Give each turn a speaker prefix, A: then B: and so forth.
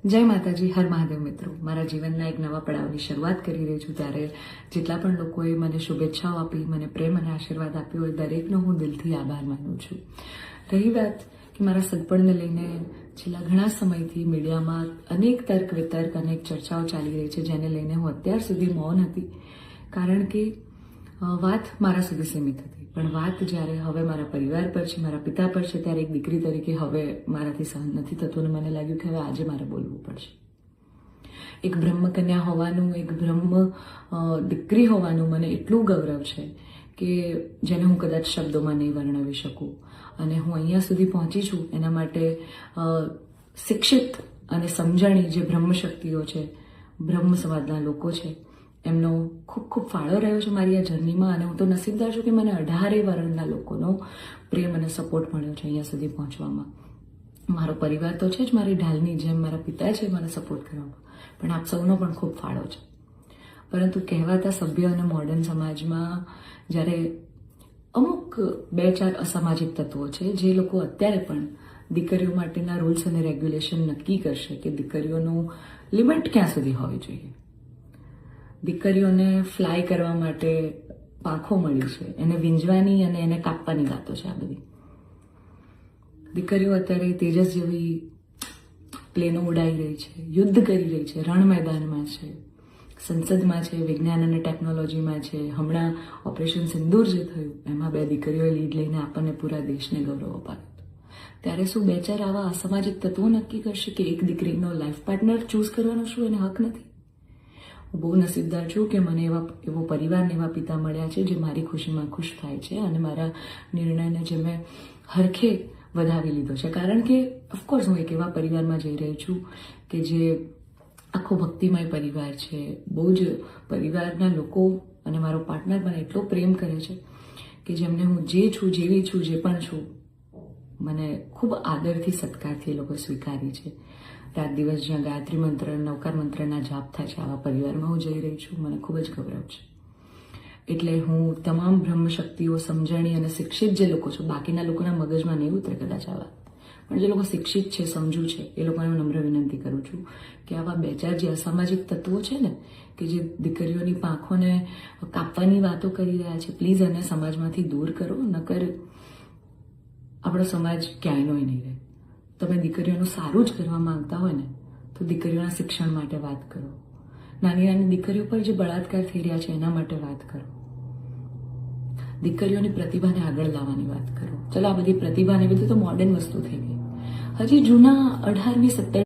A: જય માતાજી, હર મહાદેવ મિત્રો. મારા જીવનના એક નવા પડાવની શરૂઆત કરી રહી છું ત્યારે જેટલા પણ લોકોએ મને શુભેચ્છાઓ આપી, મને પ્રેમ અને આશીર્વાદ આપ્યો હોય, દરેકનો હું દિલથી આભાર માનું છું. રહી વાત કે મારા સગપણને લઈને છેલ્લા ઘણા સમયથી મીડિયામાં અનેક તર્ક વિતર્ક, અનેક ચર્ચાઓ ચાલી રહી છે, જેને લઈને હું અત્યાર સુધી મૌન હતી, કારણ કે વાત મારા સુધી સીમિત હતી. પણ વાત જ્યારે હવે મારા પરિવાર પર છે, મારા પિતા પર છે, ત્યારે એક દીકરી તરીકે હવે મારાથી સહન નથી થતું અને મને લાગ્યું કે હવે આજે મારે બોલવું પડશે. એક બ્રહ્મકન્યા હોવાનું, એક બ્રહ્મ દીકરી હોવાનું મને એટલું ગૌરવ છે કે જેને હું કદાચ શબ્દોમાં નહીં વર્ણવી શકું. અને હું અહીંયા સુધી પહોંચી છું એના માટે શિક્ષિત અને સમજણી જે બ્રહ્મશક્તિઓ છે, બ્રહ્મ સમાજના લોકો છે, એમનો ખૂબ ખૂબ ફાળો રહ્યો છે મારી આ જર્નીમાં. અને હું તો નસીબદાર છું કે મને 18 વર્ણના લોકોનો પ્રેમ અને સપોર્ટ મળ્યો છે અહીંયા સુધી પહોંચવામાં. મારો પરિવાર તો છે જ, મારી ઢાલની જેમ મારા પિતા છે મને સપોર્ટ કરવામાં, પણ આપ સૌનો પણ ખૂબ ફાળો છે. પરંતુ કહેવાતા સભ્ય અને મોડર્ન સમાજમાં જ્યારે અમુક 2-4 અસામાજિક તત્વો છે જે લોકો અત્યારે પણ દીકરીઓ માટેના રૂલ્સ અને રેગ્યુલેશન નક્કી કરશે કે દીકરીઓનું લિમિટ ક્યાં સુધી હોવી જોઈએ. દીકરીઓને ફ્લાય કરવા માટે પાંખો મળી છે, એને વીંજવાની અને એને કાપવાની વાતો છે આ બધી. દીકરીઓ અત્યારે તેજસ જેવી પ્લેનો ઉડાઈ રહી છે, યુદ્ધ કરી રહી છે, રણ મેદાનમાં છે, સંસદમાં છે, વિજ્ઞાન અને ટેકનોલોજીમાં છે. હમણાં ઓપરેશન સિંદૂર જે થયું એમાં 2 દીકરીઓએ લીડ લઈને આપણને પૂરા દેશને ગૌરવ અપાવ્યું. ત્યારે શું 2-4 આવા અસામાજિક તત્વો નક્કી કરશે કે એક દીકરીનો લાઈફ પાર્ટનર ચૂઝ કરવાનો શું એને હક નથી? હું બહુ નસીબદાર છું કે મને એવો પરિવાર, એવા પિતા મળ્યા છે જે મારી ખુશીમાં ખુશ થાય છે અને મારા નિર્ણયને જે મેં હરખે વધાવી લીધો છે. કારણ કે ઓફકોર્સ હું એક એવા પરિવારમાં જઈ રહી છું કે જે આખો ભક્તિમય પરિવાર છે. બહુ જ પરિવારના લોકો અને મારો પાર્ટનર મને એટલો પ્રેમ કરે છે કે જેમને હું જે છું, જેવી છું, જે પણ છું, મને ખૂબ આદરથી, સત્કારથી એ લોકો સ્વીકારી છે. રાત દિવસ જ્યાં ગાયત્રી મંત્ર, નવકાર મંત્રના જાપ થાય છે, આવા પરિવારમાં હું જઈ રહી છું. મને ખૂબ જ ગૌરવ છે. એટલે હું તમામ બ્રહ્મશક્તિઓ, સમજણી અને શિક્ષિત જે લોકો છે, બાકીના લોકોના મગજમાં નહીં ઉતરે કદાચ આવા, પણ જે લોકો શિક્ષિત છે, સમજુ છે, એ લોકોને નમ્ર વિનંતી કરું છું કે આવા 2-4 જે અસામાજિક તત્વો છે ને, કે જે દીકરીઓની પાંખોને કાપવાની વાતો કરી રહ્યા છે, પ્લીઝ એને સમાજમાંથી દૂર કરો. નકર આપણો સમાજ ક્યાંયનો નહીં રહે. તમે દીકરીઓનું સારું જ કરવા માંગતા હોય ને તો દીકરીઓના શિક્ષણ માટે વાત કરો. નાની નાની દીકરીઓ પર જે બળાત્કાર થઈ રહ્યા છે એના માટે વાત કરો. દીકરીઓની પ્રતિભાને આગળ લાવવાની વાત કરો. ચલો, આ બધી પ્રતિભાને બધું તો મોડર્ન વસ્તુ થઈ ગઈ. હજી જૂના 18મી 17